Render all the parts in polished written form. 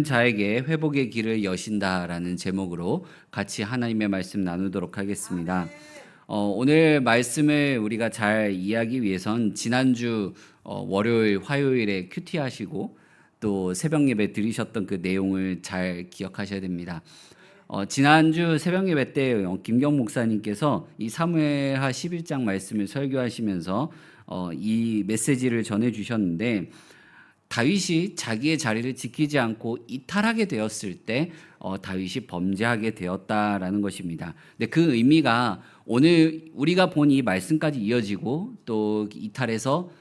자에게 회복의 길을 여신다라는 제목으로 같이 하나님의 말씀 나누도록 하겠습니다. 오늘 말씀을 우리가 잘 이해하기 위해선 지난주 월요일, 화요일에 큐티 하시고 또 새벽 예배 드리셨던 그 내용을 잘 기억하셔야 됩니다. 지난주 새벽 예배 때 김경 목사님께서 이 사무엘하 11장 말씀을 설교하시면서 이 메시지를 전해 주셨는데, 다윗이 자기의 자리를 지키지 않고 이탈하게 되었을 때 다윗이 범죄하게 되었다라는 것입니다. 근데 그 의미가 오늘 우리가 본 이 말씀까지 이어지고 또 이탈해서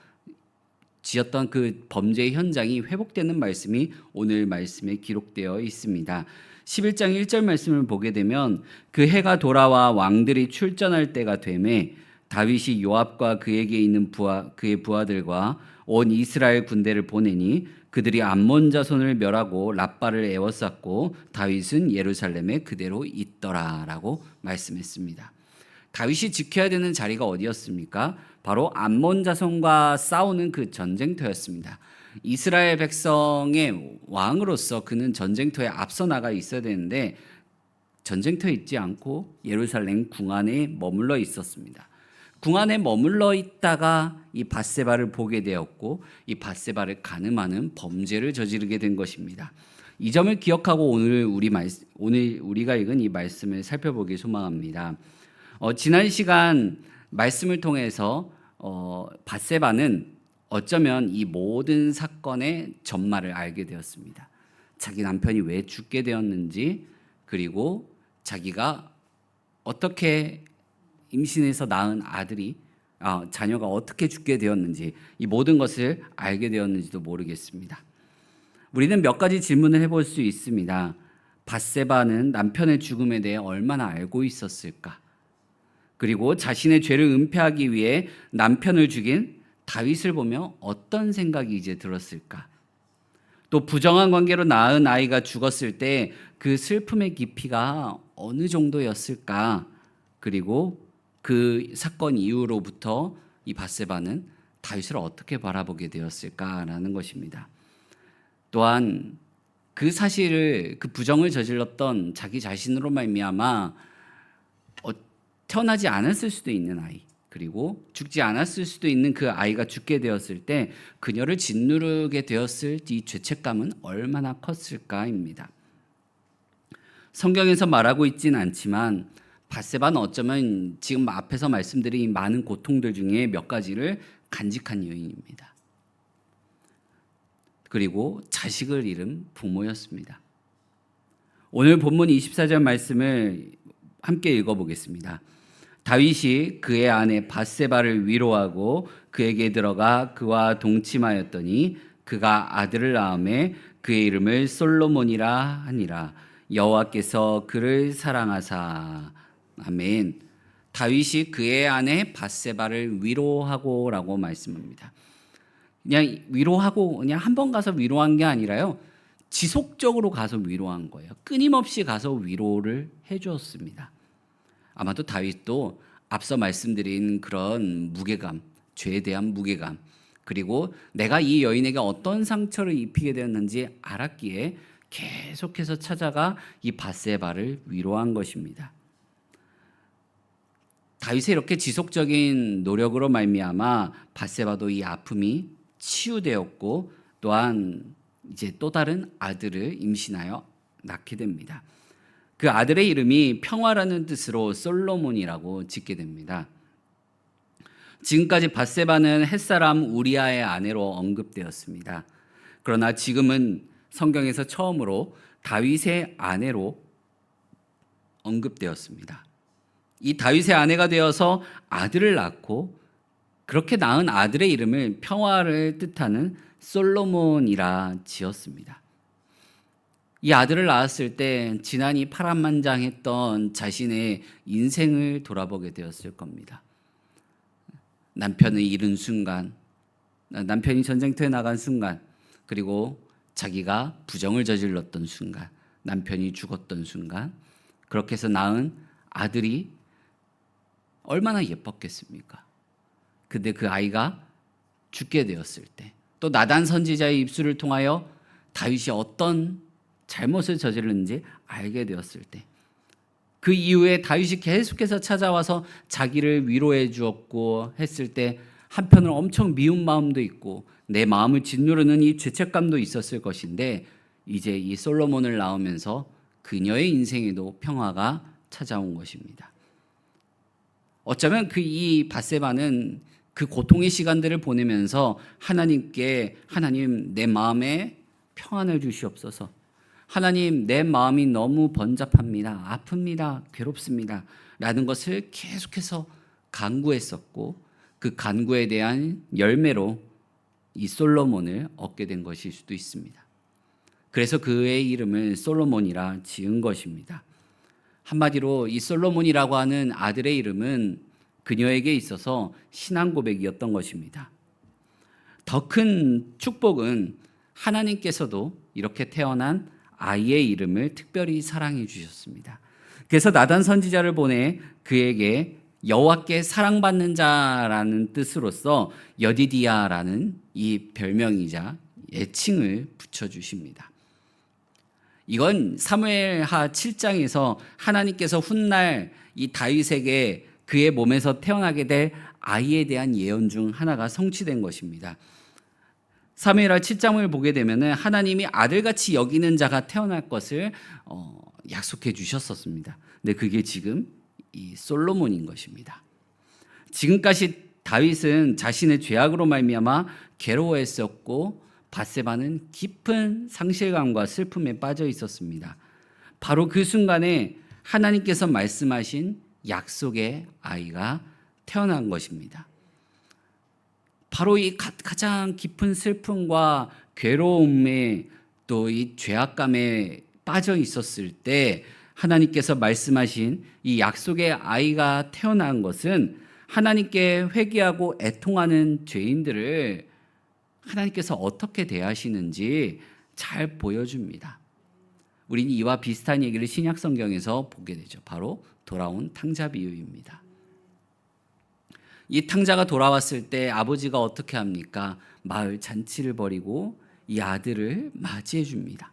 지었던 그 범죄의 현장이 회복되는 말씀이 오늘 말씀에 기록되어 있습니다. 11장 1절 말씀을 보게 되면 그 해가 돌아와 왕들이 출전할 때가 되매 다윗이 요압과 그에게 있는 그의 부하들과 온 이스라엘 군대를 보내니 그들이 암몬 자손을 멸하고 랍바를 에워쌌고 다윗은 예루살렘에 그대로 있더라라고 말씀했습니다. 다윗이 지켜야 되는 자리가 어디였습니까? 바로 암몬 자손과 싸우는 그 전쟁터였습니다. 이스라엘 백성의 왕으로서 그는 전쟁터에 앞서 나가 있어야 되는데 전쟁터에 있지 않고 예루살렘 궁 안에 머물러 있었습니다. 궁 안에 머물러 있다가 이 밧세바를 보게 되었고 이 밧세바를 간음하는 범죄를 저지르게 된 것입니다. 이 점을 기억하고 오늘 우리가 읽은 이 말씀을 살펴보기 소망합니다. 지난 시간 말씀을 통해서 밧세바는 어쩌면 이 모든 사건의 전말을 알게 되었습니다. 자기 남편이 왜 죽게 되었는지, 그리고 자기가 어떻게 임신해서 낳은 자녀가 어떻게 죽게 되었는지, 이 모든 것을 알게 되었는지도 모르겠습니다. 우리는 몇 가지 질문을 해볼 수 있습니다. 밧세바는 남편의 죽음에 대해 얼마나 알고 있었을까? 그리고 자신의 죄를 은폐하기 위해 남편을 죽인 다윗을 보며 어떤 생각이 이제 들었을까? 또 부정한 관계로 낳은 아이가 죽었을 때 그 슬픔의 깊이가 어느 정도였을까? 그리고 그 사건 이후로부터 이 밧세바는 다윗을 어떻게 바라보게 되었을까라는 것입니다. 또한 그 사실을, 그 부정을 저질렀던 자기 자신으로 말미암아 태어나지 않았을 수도 있는 아이, 그리고 죽지 않았을 수도 있는 그 아이가 죽게 되었을 때 그녀를 짓누르게 되었을 이 죄책감은 얼마나 컸을까입니다. 성경에서 말하고 있진 않지만 밧세바는 어쩌면 지금 앞에서 말씀드린 많은 고통들 중에 몇 가지를 간직한 여인입니다. 그리고 자식을 잃은 부모였습니다. 오늘 본문 24절 말씀을 함께 읽어보겠습니다. 다윗이 그의 아내 밧세바를 위로하고 그에게 들어가 그와 동침하였더니 그가 아들을 낳음에 그의 이름을 솔로몬이라 하니라. 여호와께서 그를 사랑하사. 아멘. 다윗이 그의 아내 밧세바를 위로하고라고 말씀합니다. 그냥 위로하고 그냥 한 번 가서 위로한 게 아니라요, 지속적으로 가서 위로한 거예요. 끊임없이 가서 위로를 해주었습니다. 아마도 다윗도 앞서 말씀드린 그런 무게감, 죄에 대한 무게감, 그리고 내가 이 여인에게 어떤 상처를 입히게 되었는지 알았기에 계속해서 찾아가 이 밧세바를 위로한 것입니다. 다윗의 이렇게 지속적인 노력으로 말미암아 밧세바도 이 아픔이 치유되었고, 또한 이제 또 다른 아들을 임신하여 낳게 됩니다. 그 아들의 이름이 평화라는 뜻으로 솔로몬이라고 짓게 됩니다. 지금까지 밧세바는 햇사람 우리아의 아내로 언급되었습니다. 그러나 지금은 성경에서 처음으로 다윗의 아내로 언급되었습니다. 이 다윗의 아내가 되어서 아들을 낳고, 그렇게 낳은 아들의 이름을 평화를 뜻하는 솔로몬이라 지었습니다. 이 아들을 낳았을 때 지난이 파란만장했던 자신의 인생을 돌아보게 되었을 겁니다. 남편을 잃은 순간, 남편이 전쟁터에 나간 순간, 그리고 자기가 부정을 저질렀던 순간, 남편이 죽었던 순간, 그렇게 해서 낳은 아들이 얼마나 예뻤겠습니까? 근데 그 아이가 죽게 되었을 때, 또 나단 선지자의 입술을 통하여 다윗이 어떤 잘못을 저질렀는지 알게 되었을 때, 그 이후에 다윗이 계속해서 찾아와서 자기를 위로해 주었고 했을 때 한편으로 엄청 미운 마음도 있고 내 마음을 짓누르는 이 죄책감도 있었을 것인데, 이제 이 솔로몬을 낳으면서 그녀의 인생에도 평화가 찾아온 것입니다. 어쩌면 이 밧세바는 그 고통의 시간들을 보내면서 하나님께, 하나님 내 마음에 평안을 주시옵소서, 하나님 내 마음이 너무 번잡합니다, 아픕니다, 괴롭습니다 라는 것을 계속해서 간구했었고, 그 간구에 대한 열매로 이 솔로몬을 얻게 된 것일 수도 있습니다. 그래서 그의 이름을 솔로몬이라 지은 것입니다. 한마디로 이 솔로몬이라고 하는 아들의 이름은 그녀에게 있어서 신앙 고백이었던 것입니다. 더 큰 축복은 하나님께서도 이렇게 태어난 아이의 이름을 특별히 사랑해 주셨습니다. 그래서 나단 선지자를 보내 그에게 여호와께 사랑받는 자라는 뜻으로서 여디디아라는 이 별명이자 애칭을 붙여주십니다. 이건 사무엘하 7장에서 하나님께서 훗날 이 다윗에게 그의 몸에서 태어나게 될 아이에 대한 예언 중 하나가 성취된 것입니다. 사무엘하 7장을 보게 되면 하나님이 아들같이 여기는 자가 태어날 것을 약속해 주셨었습니다. 근데 그게 지금 이 솔로몬인 것입니다. 지금까지 다윗은 자신의 죄악으로 말미암아 괴로워했었고 밧세바는 깊은 상실감과 슬픔에 빠져 있었습니다. 바로 그 순간에 하나님께서 말씀하신 약속의 아이가 태어난 것입니다. 바로 이 가장 깊은 슬픔과 괴로움에 또 이 죄악감에 빠져 있었을 때 하나님께서 말씀하신 이 약속의 아이가 태어난 것은 하나님께 회개하고 애통하는 죄인들을 하나님께서 어떻게 대하시는지 잘 보여줍니다. 우리는 이와 비슷한 얘기를 신약 성경에서 보게 되죠. 바로 돌아온 탕자 비유입니다. 이 탕자가 돌아왔을 때 아버지가 어떻게 합니까? 마을 잔치를 벌이고 이 아들을 맞이해 줍니다.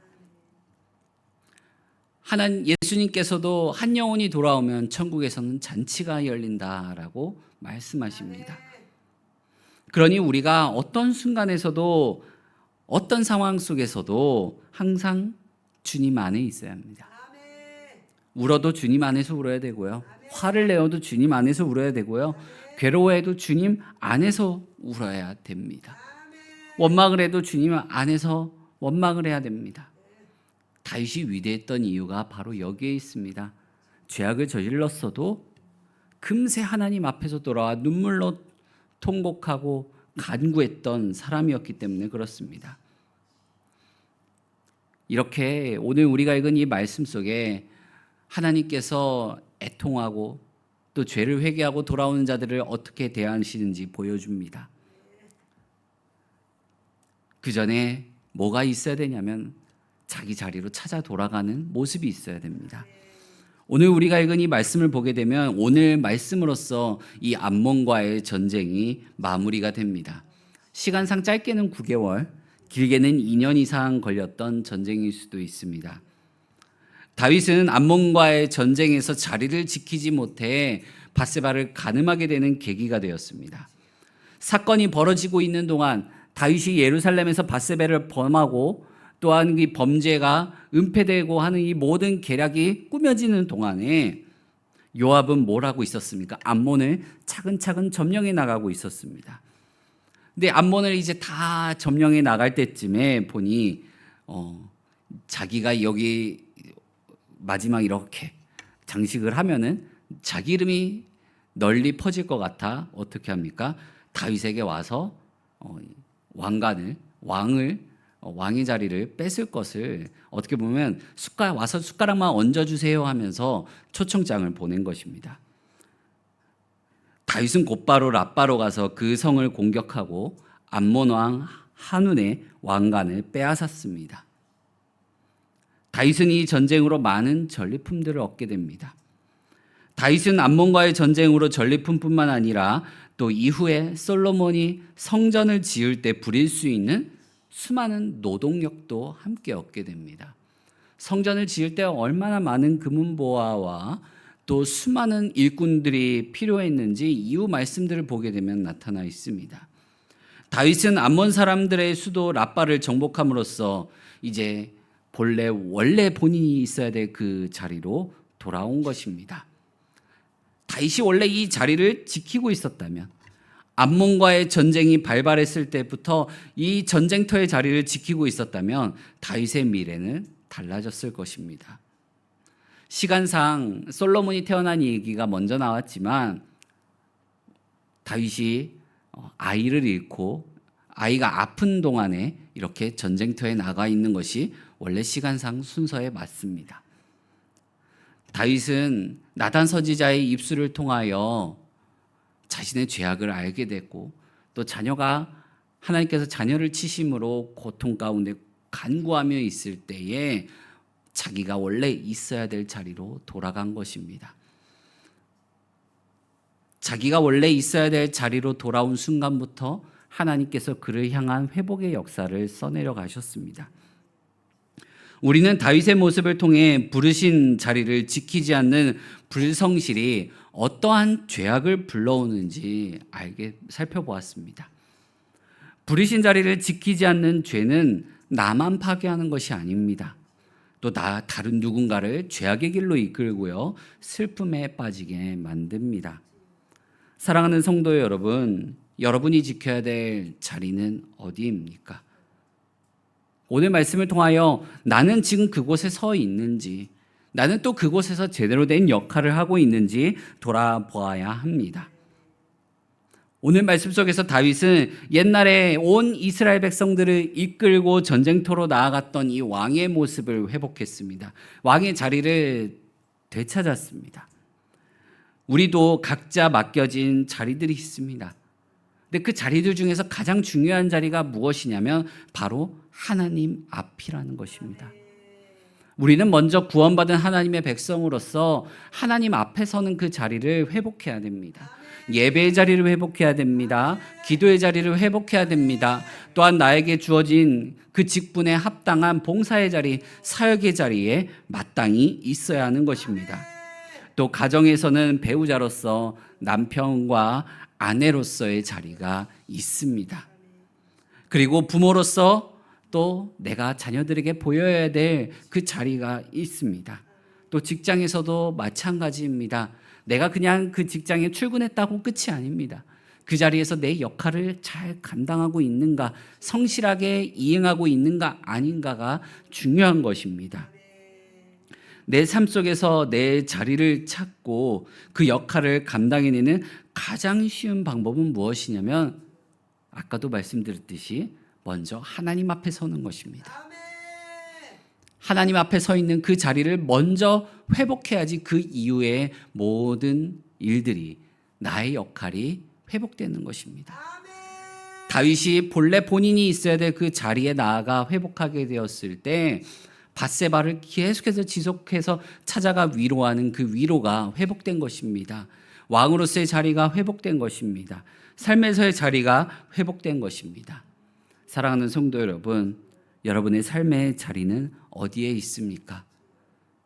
예수님께서도 한 영혼이 돌아오면 천국에서는 잔치가 열린다라고 말씀하십니다. 그러니 우리가 어떤 순간에서도 어떤 상황 속에서도 항상 주님 안에 있어야 합니다. 울어도 주님 안에서 울어야 되고요. 화를 내어도 주님 안에서 울어야 되고요. 괴로워해도 주님 안에서 울어야 됩니다. 원망을 해도 주님 안에서 원망을 해야 됩니다. 다윗이 위대했던 이유가 바로 여기에 있습니다. 죄악을 저질렀어도 금세 하나님 앞에서 돌아와 눈물로 통곡하고 간구했던 사람이었기 때문에 그렇습니다. 이렇게 오늘 우리가 읽은 이 말씀 속에 하나님께서 애통하고 또 죄를 회개하고 돌아오는 자들을 어떻게 대하시는지 보여줍니다. 그 전에 뭐가 있어야 되냐면 자기 자리로 찾아 돌아가는 모습이 있어야 됩니다. 오늘 우리가 읽은 이 말씀을 보게 되면 오늘 말씀으로써 이 암몬과의 전쟁이 마무리가 됩니다. 시간상 짧게는 9개월, 길게는 2년 이상 걸렸던 전쟁일 수도 있습니다. 다윗은 암몬과의 전쟁에서 자리를 지키지 못해 밧세바를 간음하게 되는 계기가 되었습니다. 사건이 벌어지고 있는 동안 다윗이 예루살렘에서 밧세바를 범하고 또한 이 범죄가 은폐되고 하는 이 모든 계략이 꾸며지는 동안에 요압은 뭘 하고 있었습니까? 암몬을 차근차근 점령해 나가고 있었습니다. 근데 암몬을 이제 다 점령해 나갈 때쯤에 보니 자기가 여기 마지막 이렇게 장식을 하면은 자기 이름이 널리 퍼질 것 같아 어떻게 합니까? 다윗에게 와서 왕의 자리를 뺏을 것을 어떻게 보면 와서 숟가락만 얹어주세요 하면서 초청장을 보낸 것입니다. 다윗은 곧바로 랍바로 가서 그 성을 공격하고 암몬 왕 한운의 왕관을 빼앗았습니다. 다윗은 이 전쟁으로 많은 전리품들을 얻게 됩니다. 다윗은 암몬과의 전쟁으로 전리품뿐만 아니라 또 이후에 솔로몬이 성전을 지을 때 부릴 수 있는 수많은 노동력도 함께 얻게 됩니다. 성전을 지을 때 얼마나 많은 금은보화와 또 수많은 일꾼들이 필요했는지 이후 말씀들을 보게 되면 나타나 있습니다. 다윗은 암몬 사람들의 수도 라빠를 정복함으로써 이제 원래 본인이 있어야 될 그 자리로 돌아온 것입니다. 다윗이 원래 이 자리를 지키고 있었다면, 암몬과의 전쟁이 발발했을 때부터 이 전쟁터의 자리를 지키고 있었다면 다윗의 미래는 달라졌을 것입니다. 시간상 솔로몬이 태어난 얘기가 먼저 나왔지만 다윗이 아이를 잃고 아이가 아픈 동안에 이렇게 전쟁터에 나가 있는 것이 원래 시간상 순서에 맞습니다. 다윗은 나단 선지자의 입술을 통하여 자신의 죄악을 알게 됐고, 또 하나님께서 자녀를 치심으로 고통 가운데 간구하며 있을 때에 자기가 원래 있어야 될 자리로 돌아간 것입니다. 자기가 원래 있어야 될 자리로 돌아온 순간부터 하나님께서 그를 향한 회복의 역사를 써내려 가셨습니다. 우리는 다윗의 모습을 통해 부르신 자리를 지키지 않는 불성실이 어떠한 죄악을 불러오는지 살펴보았습니다. 부르신 자리를 지키지 않는 죄는 나만 파괴하는 것이 아닙니다. 또 다른 누군가를 죄악의 길로 이끌고요, 슬픔에 빠지게 만듭니다. 사랑하는 성도 여러분, 여러분이 지켜야 될 자리는 어디입니까? 오늘 말씀을 통하여 나는 지금 그곳에 서 있는지, 나는 또 그곳에서 제대로 된 역할을 하고 있는지 돌아보아야 합니다. 오늘 말씀 속에서 다윗은 옛날에 온 이스라엘 백성들을 이끌고 전쟁터로 나아갔던 이 왕의 모습을 회복했습니다. 왕의 자리를 되찾았습니다. 우리도 각자 맡겨진 자리들이 있습니다. 근데 그 자리들 중에서 가장 중요한 자리가 무엇이냐면 바로 하나님 앞이라는 것입니다. 우리는 먼저 구원받은 하나님의 백성으로서 하나님 앞에 서는 그 자리를 회복해야 됩니다. 예배의 자리를 회복해야 됩니다. 기도의 자리를 회복해야 됩니다. 또한 나에게 주어진 그 직분에 합당한 봉사의 자리, 사역의 자리에 마땅히 있어야 하는 것입니다. 또 가정에서는 배우자로서 남편과 아내로서의 자리가 있습니다. 그리고 부모로서 또 내가 자녀들에게 보여야 될 그 자리가 있습니다. 또 직장에서도 마찬가지입니다. 내가 그냥 그 직장에 출근했다고 끝이 아닙니다. 그 자리에서 내 역할을 잘 감당하고 있는가, 성실하게 이행하고 있는가 아닌가가 중요한 것입니다. 내 삶 속에서 내 자리를 찾고 그 역할을 감당해내는 가장 쉬운 방법은 무엇이냐면 아까도 말씀드렸듯이 먼저 하나님 앞에 서는 것입니다. 하나님 앞에 서 있는 그 자리를 먼저 회복해야지 그 이후의 모든 일들이, 나의 역할이 회복되는 것입니다. 다윗이 본래 본인이 있어야 될 그 자리에 나아가 회복하게 되었을 때 밧세바를 계속해서 지속해서 찾아가 위로하는 그 위로가 회복된 것입니다. 왕으로서의 자리가 회복된 것입니다. 삶에서의 자리가 회복된 것입니다. 사랑하는 성도 여러분, 여러분의 삶의 자리는 어디에 있습니까?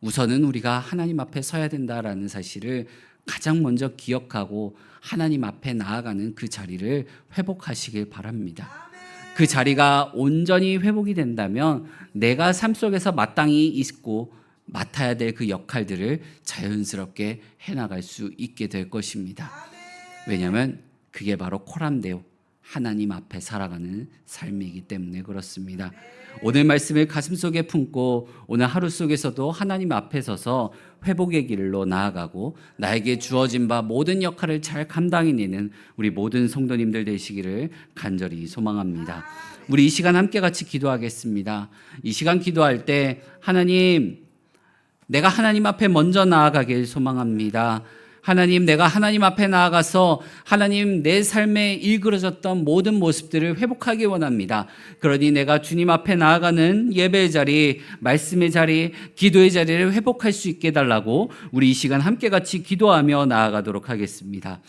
우선은 우리가 하나님 앞에 서야 된다라는 사실을 가장 먼저 기억하고 하나님 앞에 나아가는 그 자리를 회복하시길 바랍니다. 그 자리가 온전히 회복이 된다면 내가 삶 속에서 마땅히 있고 맡아야 될 그 역할들을 자연스럽게 해나갈 수 있게 될 것입니다. 왜냐하면 그게 바로 코람데오, 하나님 앞에 살아가는 삶이기 때문에 그렇습니다. 오늘 말씀을 가슴속에 품고 오늘 하루 속에서도 하나님 앞에 서서 회복의 길로 나아가고 나에게 주어진 바 모든 역할을 잘 감당해내는 우리 모든 성도님들 되시기를 간절히 소망합니다. 우리 이 시간 함께 같이 기도하겠습니다. 이 시간 기도할 때 하나님, 내가 하나님 앞에 먼저 나아가길 소망합니다. 하나님, 내가 하나님 앞에 나아가서 하나님 내 삶에 일그러졌던 모든 모습들을 회복하기 원합니다. 그러니 내가 주님 앞에 나아가는 예배의 자리, 말씀의 자리, 기도의 자리를 회복할 수 있게 해달라고 우리 이 시간 함께 같이 기도하며 나아가도록 하겠습니다.